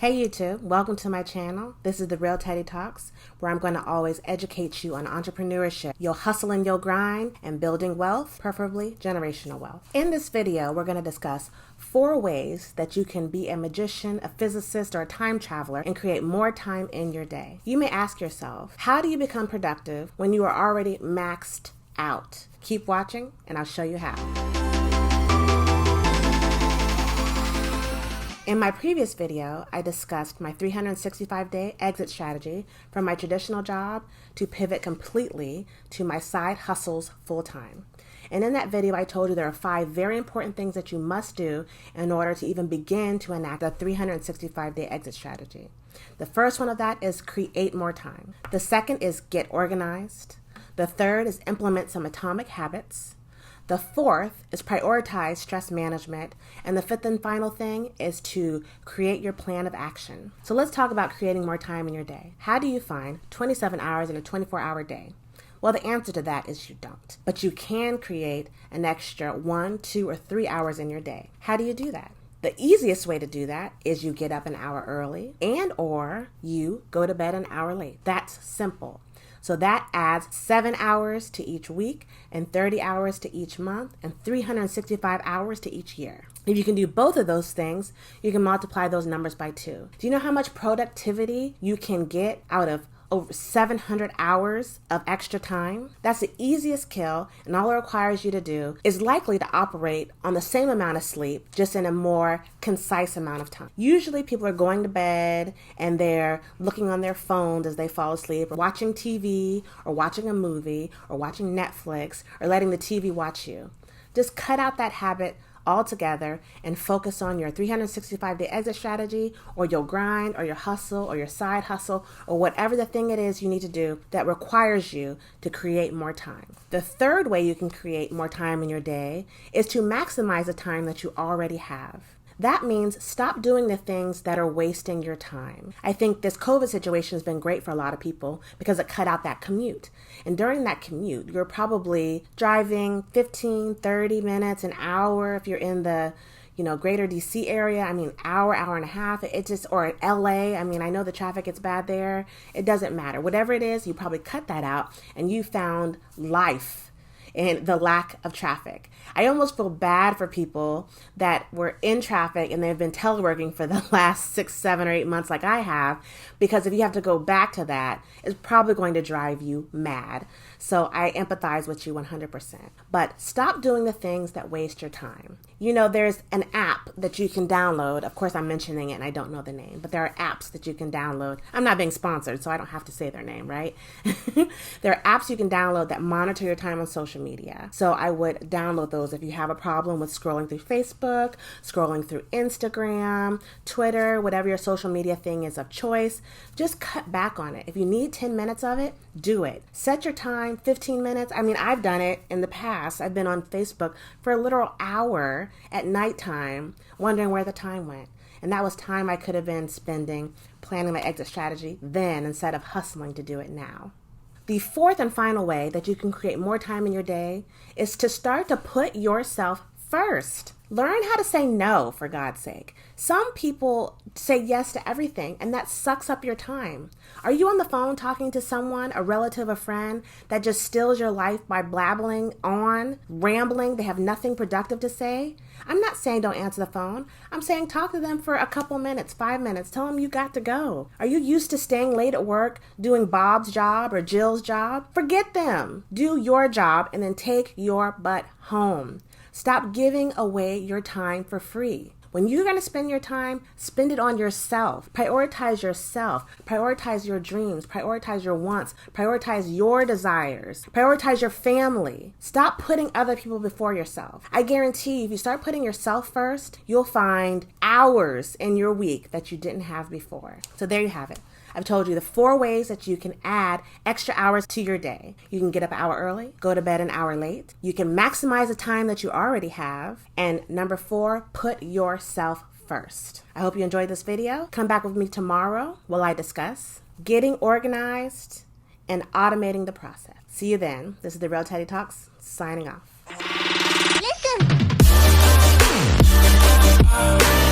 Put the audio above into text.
Hey YouTube, welcome to my channel. This is The Real Teddy Talks, where I'm going to always educate you on entrepreneurship, your hustle and your grind, and building wealth, preferably generational wealth. In this video, we're going to discuss 4 ways that you can be a magician, a physicist, or a time traveler and create more time in your day. You may ask yourself, how do you become productive when you are already maxed out? Keep watching and I'll show you how. In my previous video, I discussed my 365-day exit strategy from my traditional job to pivot completely to my side hustles full-time. And in that video, I told you there are 5 very important things that you must do in order to even begin to enact a 365-day exit strategy. The first one of that is create more time. The second is get organized. The third is implement some atomic habits. The fourth is prioritize stress management. And the fifth and final thing is to create your plan of action. So let's talk about creating more time in your day. How do you find 27 hours in a 24-hour day? Well, the answer to that is you don't. But you can create an extra 1, 2, or 3 hours in your day. How do you do that? The easiest way to do that is you get up an hour early or you go to bed an hour late. That's simple. So that adds 7 hours to each week and 30 hours to each month and 365 hours to each year. If you can do both of those things, you can multiply those numbers by 2. Do you know how much productivity you can get out of over 700 hours of extra time? That's the easiest kill, and all it requires you to do is likely to operate on the same amount of sleep, just in a more concise amount of time. Usually people are going to bed and they're looking on their phones as they fall asleep, or watching TV, or watching a movie, or watching Netflix, or letting the TV watch you. Just cut out that habit altogether and focus on your 365-day exit strategy, or your grind, or your hustle, or your side hustle, or whatever the thing it is you need to do that requires you to create more time. The third way you can create more time in your day is to maximize the time that you already have. That means stop doing the things that are wasting your time. I think this COVID situation has been great for a lot of people because it cut out that commute. And during that commute, you're probably driving 15, 30 minutes, an hour if you're in the greater DC area. Hour and a half. Or LA. I know the traffic gets bad there. It doesn't matter. Whatever it is, you probably cut that out and you found life and the lack of traffic. I almost feel bad for people that were in traffic and they've been teleworking for the last 6, 7, or 8 months like I have, because if you have to go back to that, it's probably going to drive you mad. So I empathize with you 100%. But stop doing the things that waste your time. There's an app that you can download. Of course, I'm mentioning it and I don't know the name, but there are apps that you can download. I'm not being sponsored, so I don't have to say their name, right? There are apps you can download that monitor your time on social media. So I would download those if you have a problem with scrolling through Facebook, scrolling through Instagram, Twitter, whatever your social media thing is of choice. Just cut back on it. If you need 10 minutes of it, do it. Set your time, 15 minutes. I've done it in the past. I've been on Facebook for a literal hour at nighttime wondering where the time went. And that was time I could have been spending planning my exit strategy then instead of hustling to do it now. The fourth and final way that you can create more time in your day is to start to put yourself first. Learn how to say no, for God's sake. Some people say yes to everything, and that sucks up your time. Are you on the phone talking to someone, a relative, a friend, that just steals your life by blabbling on, rambling? They have nothing productive to say? I'm not saying don't answer the phone. I'm saying talk to them for a couple minutes, 5 minutes. Tell them you got to go. Are you used to staying late at work, doing Bob's job or Jill's job? Forget them. Do your job and then take your butt home. Stop giving away your time for free. When you're going to spend your time, spend it on yourself. Prioritize yourself. Prioritize your dreams. Prioritize your wants. Prioritize your desires. Prioritize your family. Stop putting other people before yourself. I guarantee you, if you start putting yourself first, you'll find hours in your week that you didn't have before. So there you have it. I've told you the 4 ways that you can add extra hours to your day. You can get up an hour early, go to bed an hour late. You can maximize the time that you already have. And number 4, put yourself first. I hope you enjoyed this video. Come back with me tomorrow while I discuss getting organized and automating the process. See you then. This is The Real Teddy Talks, signing off. Listen.